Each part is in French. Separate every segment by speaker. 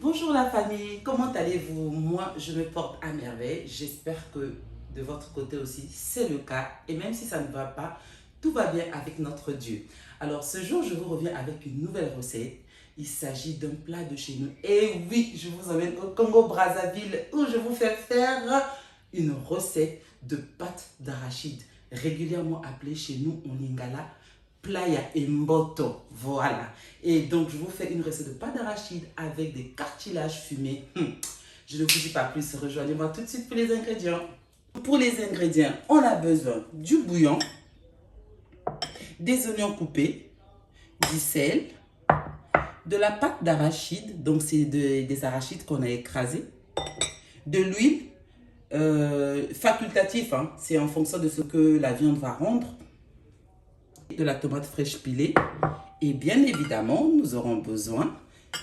Speaker 1: Bonjour la famille, comment allez-vous? Moi, je me porte à merveille. J'espère que de votre côté aussi, c'est le cas. Et même si ça ne va pas, tout va bien avec notre Dieu. Alors, ce jour, je vous reviens avec une nouvelle recette. Il s'agit d'un plat de chez nous. Et oui, je vous emmène au Congo-Brazzaville où je vous fais faire une recette de pâte d'arachide, régulièrement appelée chez nous en lingala playa et mboto. Voilà. Et donc, je vous fais une recette de pâte d'arachide avec des cartilages fumés. Je ne vous dis pas plus, rejoignez-moi tout de suite pour les ingrédients. Pour les ingrédients, on a besoin du bouillon, des oignons coupés, du sel, de la pâte d'arachide, donc c'est des arachides qu'on a écrasés, de l'huile facultatif, hein, c'est en fonction de ce que la viande va rendre, de la tomate fraîche pilée, et bien évidemment, nous aurons besoin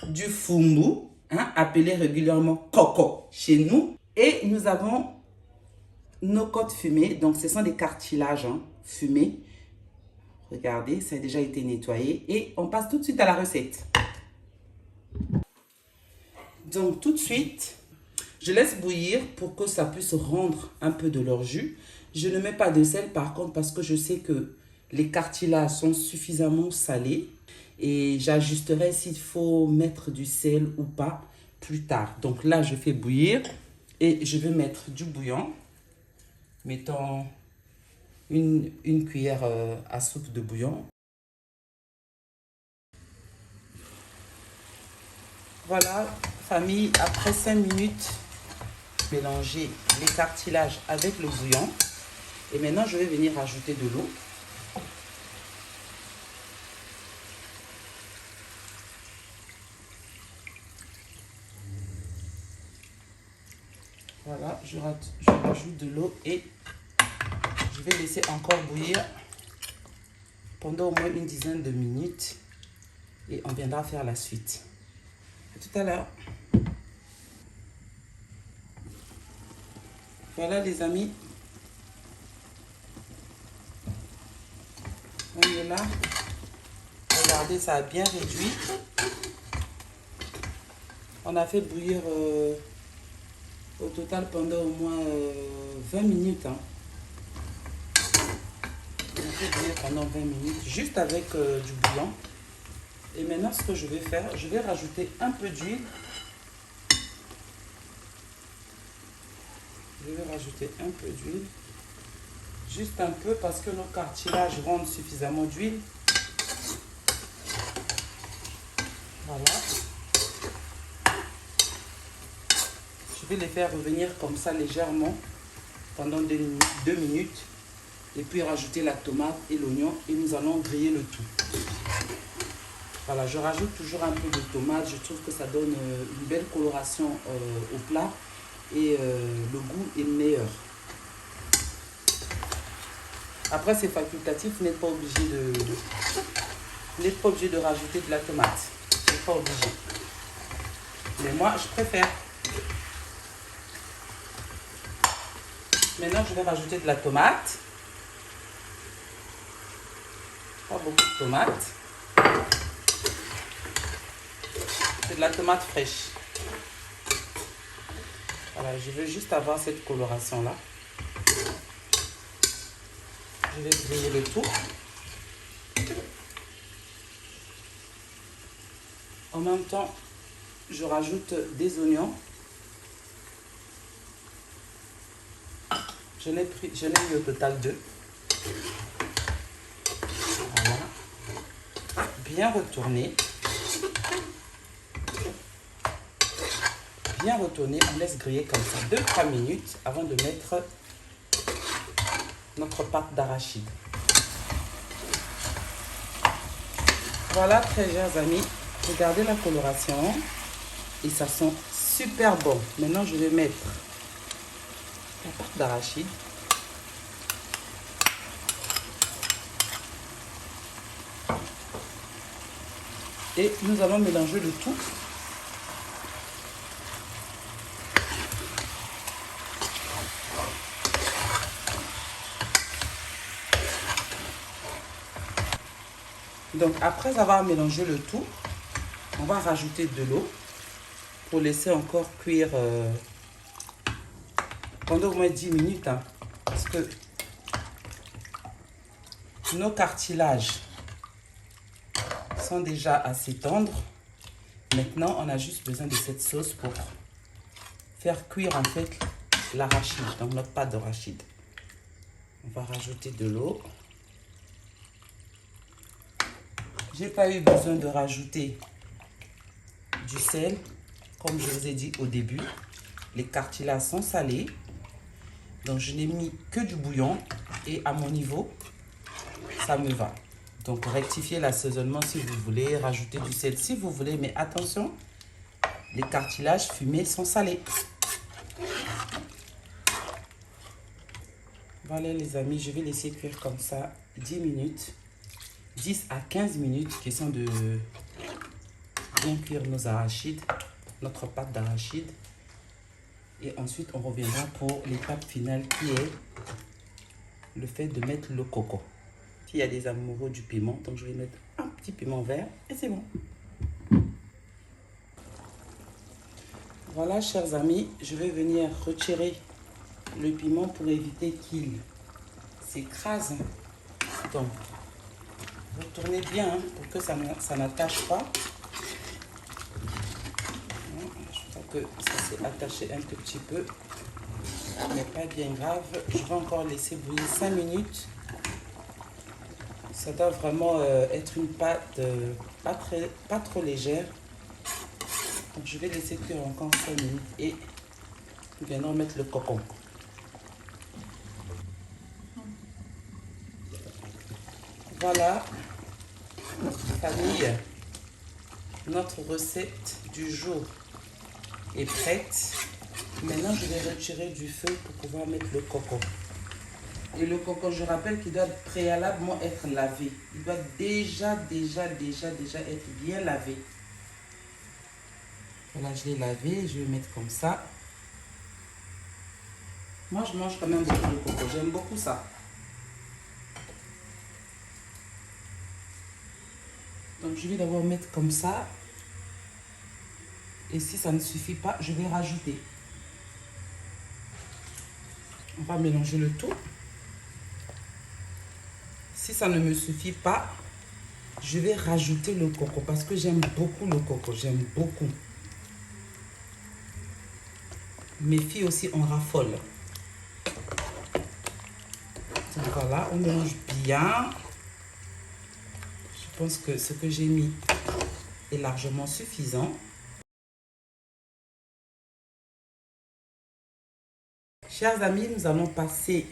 Speaker 1: du fumbu, hein, appelé régulièrement coco chez nous. Et nous avons nos côtes fumées, donc ce sont des cartilages, hein, fumés. Regardez, ça a déjà été nettoyé. Et on passe tout de suite à la recette. Donc tout de suite, je laisse bouillir pour que ça puisse rendre un peu de leur jus. Je ne mets pas de sel par contre parce que je sais que les cartilages sont suffisamment salés. Et j'ajusterai s'il faut mettre du sel ou pas plus tard. Donc là, je fais bouillir et je vais mettre du bouillon. Mettons une cuillère à soupe de bouillon. Voilà, famille, après 5 minutes, mélanger les cartilages avec le bouillon. Et maintenant, je vais venir ajouter de l'eau. Voilà, je rajoute de l'eau et je vais laisser encore bouillir pendant au moins une dizaine de minutes. Et on viendra faire la suite. À tout à l'heure. Voilà les amis. On est là. Regardez, ça a bien réduit. On a fait bouillir au total pendant au moins 20 minutes. Hein. On a fait bouillir pendant 20 minutes juste avec du bouillon. Et maintenant, ce que je vais faire, je vais rajouter un peu d'huile. Je vais rajouter un peu d'huile. Juste un peu parce que nos cartilages rendent suffisamment d'huile. Voilà. Je vais les faire revenir comme ça légèrement pendant 2 minutes. Et puis rajouter la tomate et l'oignon et nous allons griller le tout. Voilà, je rajoute toujours un peu de tomate. Je trouve que ça donne une belle coloration au plat et le goût est meilleur. Après, c'est facultatif, vous n'êtes pas obligé de rajouter de la tomate. Vous n'êtes pas obligé. Mais moi, je préfère. Maintenant, je vais rajouter de la tomate. Pas beaucoup de tomate. C'est de la tomate fraîche. Voilà, je veux juste avoir cette coloration-là. Je vais griller le tout. En même temps, je rajoute des oignons. J'en ai mis au total 2. Voilà. Bien retourner. Bien retourner. On laisse griller comme ça 2-3 minutes avant de mettre notre pâte d'arachide. Voilà, très chers amis. Regardez la coloration. Et ça sent super bon. Maintenant, je vais mettre la pâte d'arachide. Et nous allons mélanger le tout. Donc, après avoir mélangé le tout, on va rajouter de l'eau. pour laisser encore cuire pendant au moins 10 minutes. Hein, parce que nos cartilages sont déjà assez tendres. Maintenant, on a juste besoin de cette sauce pour faire cuire en fait l'arachide, donc notre pâte d'arachide. On va rajouter de l'eau. J'ai pas eu besoin de rajouter du sel. Comme je vous ai dit au début, les cartilages sont salés. Donc je n'ai mis que du bouillon et à mon niveau, ça me va. Donc rectifiez l'assaisonnement si vous voulez, rajouter du sel si vous voulez. Mais attention, les cartilages fumés sont salés. Voilà les amis, je vais laisser cuire comme ça 10 minutes. 10 à 15 minutes, question de bien cuire nos arachides, notre pâte d'arachide. Et ensuite, on reviendra pour l'étape finale qui est le fait de mettre le coco. Il y a des amoureux du piment, donc je vais mettre un petit piment vert et c'est bon. Voilà, chers amis, je vais venir retirer le piment pour éviter qu'il s'écrase. Donc, vous tournez bien hein, pour que ça n'attache pas. Je crois que ça s'est attaché un tout petit peu, mais pas bien grave. Je vais encore laisser bouillir 5 minutes. Ça doit vraiment être une pâte pas trop légère. Donc je vais laisser cuire encore 5 minutes et nous allons mettre le cocon. Voilà, famille, notre recette du jour est prête. Maintenant, je vais retirer du feu pour pouvoir mettre le cocon. Et le cocon, je rappelle qu'il doit préalablement être lavé. Il doit déjà être bien lavé. Voilà, je l'ai lavé, je vais mettre comme ça. Moi, je mange quand même beaucoup de coco. J'aime beaucoup ça. Donc, je vais d'abord mettre comme ça. Et si ça ne suffit pas, je vais rajouter. On va mélanger le tout. Si ça ne me suffit pas, je vais rajouter le coco parce que j'aime beaucoup le coco. J'aime beaucoup. Mes filles aussi en raffolent. Donc voilà, on mélange bien. Je pense que ce que j'ai mis est largement suffisant. Chers amis, nous allons passer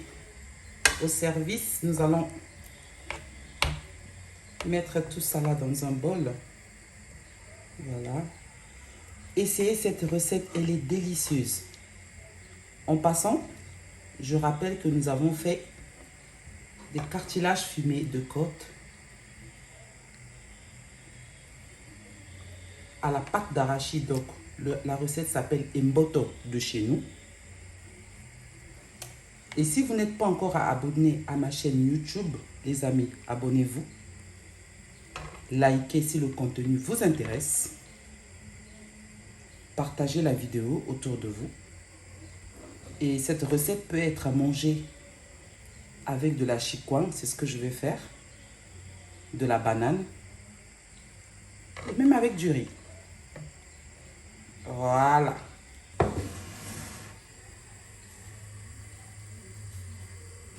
Speaker 1: au service. Nous allons mettre tout ça là dans un bol. Voilà. Essayez cette recette, elle est délicieuse. En passant, je rappelle que nous avons fait des cartilages fumés de côte à la pâte d'arachide. Donc, la recette s'appelle Mboto de chez nous. Et si vous n'êtes pas encore abonné à ma chaîne YouTube, les amis, abonnez-vous. Likez si le contenu vous intéresse. Partagez la vidéo autour de vous. Et cette recette peut être mangée avec de la chikwang, c'est ce que je vais faire. De la banane. Et même avec du riz. Voilà.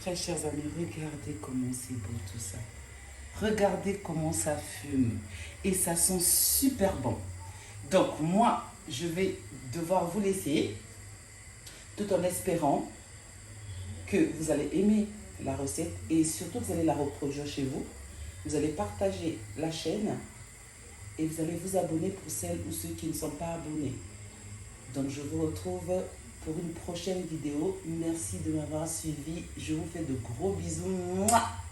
Speaker 1: Très chers amis, regardez comment c'est beau tout ça. Regardez comment ça fume. Et ça sent super bon. Donc moi, je vais devoir vous laisser tout en espérant que vous allez aimer la recette et surtout vous allez la reproduire chez vous. Vous allez partager la chaîne et vous allez vous abonner pour celles ou ceux qui ne sont pas abonnés. Donc je vous retrouve pour une prochaine vidéo. Merci de m'avoir suivi. Je vous fais de gros bisous. Mouah.